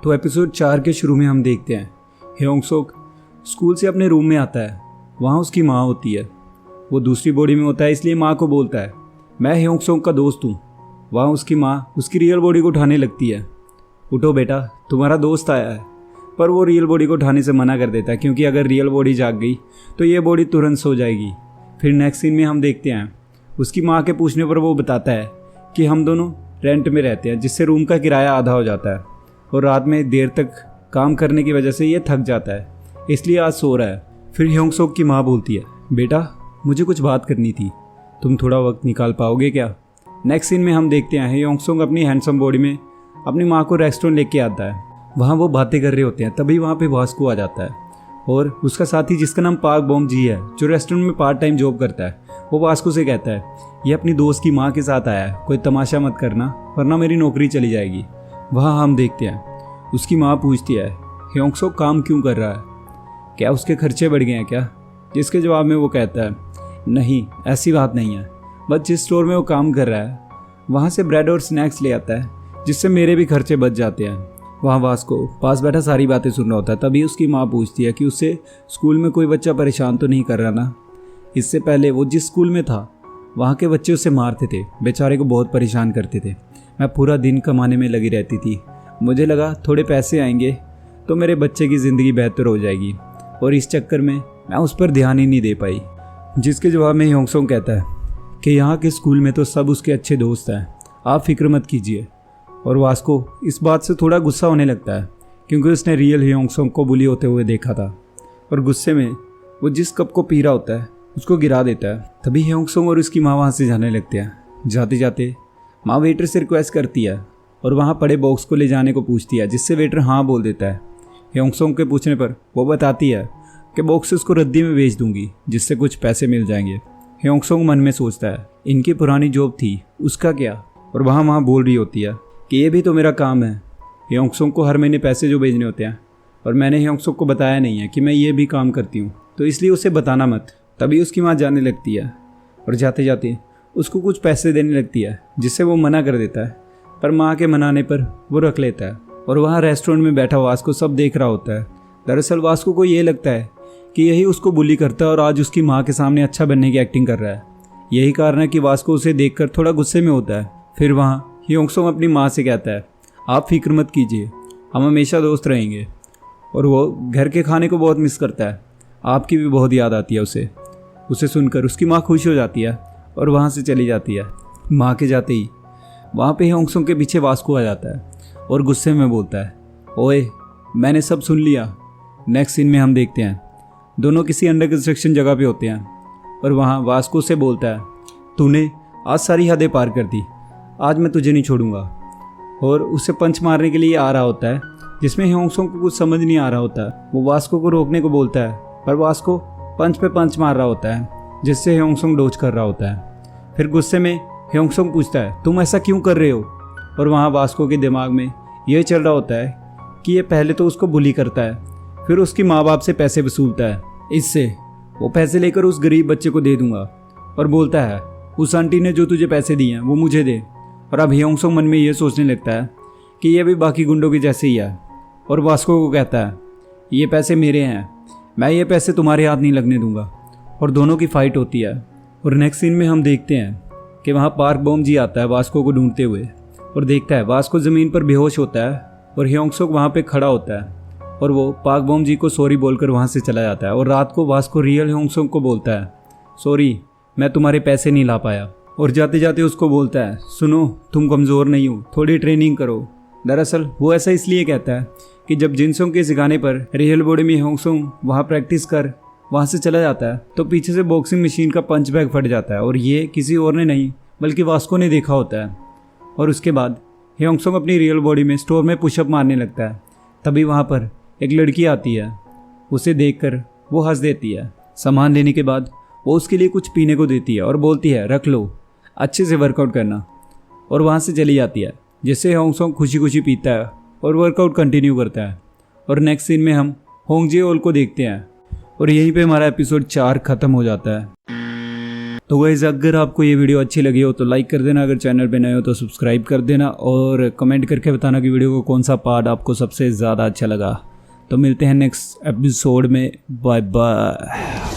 तो एपिसोड 4 के शुरू में हम देखते हैं ह्योंग सोक स्कूल से अपने रूम में आता है। वहाँ उसकी माँ होती है। वो दूसरी बॉडी में होता है, इसलिए माँ को बोलता है मैं ह्योंग सोक का दोस्त हूँ। वहाँ उसकी माँ उसकी रियल बॉडी को उठाने लगती है। उठो बेटा, तुम्हारा दोस्त आया है। पर वो रियल बॉडी को उठाने से मना कर देता है, क्योंकि अगर रियल बॉडी जाग गई तो ये बॉडी तुरंत सो जाएगी। फिर नेक्स्ट सीन में हम देखते हैं उसकी माँ के पूछने पर वो बताता है कि हम दोनों रेंट में रहते हैं, जिससे रूम का किराया आधा हो जाता है और रात में देर तक काम करने की वजह से ये थक जाता है, इसलिए आज सो रहा है। फिर ह्योंग सोक की माँ बोलती है बेटा मुझे कुछ बात करनी थी, तुम थोड़ा वक्त निकाल पाओगे क्या। नेक्स्ट सीन में हम देखते हैं ह्योंग सोक अपनी हैंडसम बॉडी में अपनी माँ को रेस्टोरेंट लेके आता है। वहाँ वो बातें कर रहे होते हैं, तभी वहाँ पे वास्को आ जाता है और उसका साथी जिसका नाम पार्क बॉम जी है, जो रेस्टोरेंट में पार्ट टाइम जॉब करता है, वो वास्को से कहता है ये अपनी दोस्त की माँ के साथ आया है, कोई तमाशा मत करना वरना मेरी नौकरी चली जाएगी। वहाँ हम देखते हैं उसकी माँ पूछती है ह्योंग सोक काम क्यों कर रहा है, क्या उसके खर्चे बढ़ गए हैं क्या। जिसके जवाब में वो कहता है नहीं ऐसी बात नहीं है, बस जिस स्टोर में वो काम कर रहा है वहाँ से ब्रेड और स्नैक्स ले आता है, जिससे मेरे भी खर्चे बच जाते हैं। वहाँ वास्को पास बैठा सारी बातें सुन रहा होता है। तभी उसकी माँ पूछती है कि उससे स्कूल में कोई बच्चा परेशान तो नहीं कर रहा ना। इससे पहले वो जिस स्कूल में था वहाँ के बच्चे उसे मारते थे, बेचारे को बहुत परेशान करते थे। मैं पूरा दिन कमाने में लगी रहती थी, मुझे लगा थोड़े पैसे आएंगे तो मेरे बच्चे की ज़िंदगी बेहतर हो जाएगी, और इस चक्कर में मैं उस पर ध्यान ही नहीं दे पाई। जिसके जवाब में ह्योंग सोक कहता है कि यहाँ के स्कूल में तो सब उसके अच्छे दोस्त हैं, आप फिक्र मत कीजिए। और वास्को इस बात से थोड़ा गुस्सा होने लगता है, क्योंकि उसने रियल ह्योंग सोक को बुली होते हुए देखा था, और गुस्से में वो जिस कप को पी रहा होता है उसको गिरा देता है। तभी ह्योंग सोक और उसकी माँ वहाँ से जाने लगते हैं। जाते जाते माँ वेटर से रिक्वेस्ट करती है और वहाँ पड़े बॉक्स को ले जाने को पूछती है, जिससे वेटर हाँ बोल देता है। ह्योंग सोक के पूछने पर वो बताती है कि बॉक्स उसको रद्दी में बेच दूंगी, जिससे कुछ पैसे मिल जाएंगे। ह्योंग सोक मन में सोचता है इनकी पुरानी जॉब थी उसका क्या, और वहाँ बोल रही होती है कि ये भी तो मेरा काम है। ह्योंग सोक को हर महीने पैसे जो भेजने होते हैं, और मैंने ह्योंग सोक को बताया नहीं है कि मैं ये भी काम करती हूँ, तो इसलिए उसे बताना मत। तभी उसकी माँ जाने लगती है और जाते जाते उसको कुछ पैसे देने लगती है, जिससे वो मना कर देता है, पर माँ के मनाने पर वो रख लेता है। और वहाँ रेस्टोरेंट में बैठा वास्को सब देख रहा होता है। दरअसल वास्को को ये लगता है कि यही उसको बुली करता है और आज उसकी माँ के सामने अच्छा बनने की एक्टिंग कर रहा है। यही कारण है कि वास्को उसे देखकर थोड़ा गुस्से में होता है। फिर वहाँ ह्योंग सोक अपनी माँ से कहता है आप फिक्र मत कीजिए, हम हमेशा दोस्त रहेंगे। और वो घर के खाने को बहुत मिस करता है, आपकी भी बहुत याद आती है उसे सुनकर उसकी माँ खुश हो जाती है और वहाँ से चली जाती है। माँ के जाते ही वहाँ पे ह्योंग सोक के पीछे वास्को आ जाता है और गुस्से में बोलता है ओए मैंने सब सुन लिया। नेक्स्ट सीन में हम देखते हैं दोनों किसी अंडर कंस्ट्रक्शन जगह पे होते हैं और वहाँ वास्को से बोलता है तूने आज सारी हदें पार कर दी, आज मैं तुझे नहीं छोड़ूंगा। और उसे पंच मारने के लिए आ रहा होता है, जिसमें ह्योंग सोक को कुछ समझ नहीं आ रहा होता है। वो वास्को को रोकने को बोलता है, पर वास्को पंच पे पंच मार रहा होता है, जिससे ह्योंग सोक डोज कर रहा होता है। फिर गुस्से में ह्योंग सोक पूछता है तुम ऐसा क्यों कर रहे हो। और वहाँ वास्को के दिमाग में ये चल रहा होता है कि ये पहले तो उसको बुली करता है, फिर उसकी माँ बाप से पैसे वसूलता है, इससे वो पैसे लेकर उस गरीब बच्चे को दे दूंगा, और बोलता है उस आंटी ने जो तुझे पैसे दिए हैं वो मुझे दे। और अब ह्योंग सोक मन में ये सोचने लगता है कि ये भी बाकी गुंडों के जैसे ही है, और वास्को को कहता है ये पैसे मेरे हैं, मैं ये पैसे तुम्हारे हाथ नहीं लगने दूंगा। और दोनों की फाइट होती है। और नेक्स्ट सीन में हम देखते हैं कि वहाँ पार्क बॉम जी आता है वास्को को ढूंढते हुए और देखता है वास्को ज़मीन पर बेहोश होता है और ह्योंग सोक वहाँ पे खड़ा होता है, और वो पार्क बॉम जी को सॉरी बोलकर वहाँ से चला जाता है। और रात को वास्को रियल ह्योंग सोक को बोलता है सॉरी मैं तुम्हारे पैसे नहीं ला पाया। और जाते जाते उसको बोलता है सुनो तुम कमज़ोर नहीं हो, थोड़ी ट्रेनिंग करो। दरअसल वो ऐसा इसलिए कहता है कि जब जिनसोंग के सिखाने पर रियल बॉडी में ह्योंग सोक वहाँ प्रैक्टिस कर वहाँ से चला जाता है, तो पीछे से बॉक्सिंग मशीन का पंच बैग फट जाता है, और ये किसी और ने नहीं बल्कि वास्को ने देखा होता है। और उसके बाद ह्योंग सोक अपनी रियल बॉडी में स्टोर में पुशअप मारने लगता है। तभी वहाँ पर एक लड़की आती है, उसे देखकर वो हंस देती है। सामान लेने के बाद वो उसके लिए कुछ पीने को देती है और बोलती है रख लो, अच्छे से वर्कआउट करना, और वहाँ से चली जाती है, जिससे ह्योंग सोक खुशी खुशी पीता है और वर्कआउट कंटिन्यू करता है। और नेक्स्ट सीन में हम होंग जे ओल को देखते हैं, और यहीं पे हमारा एपिसोड 4 ख़त्म हो जाता है। तो गाइस अगर आपको ये वीडियो अच्छी लगी हो तो लाइक कर देना, अगर चैनल पे नए हो तो सब्सक्राइब कर देना और कमेंट करके बताना कि वीडियो को कौन सा पार्ट आपको सबसे ज़्यादा अच्छा लगा। तो मिलते हैं नेक्स्ट एपिसोड में, बाय बाय।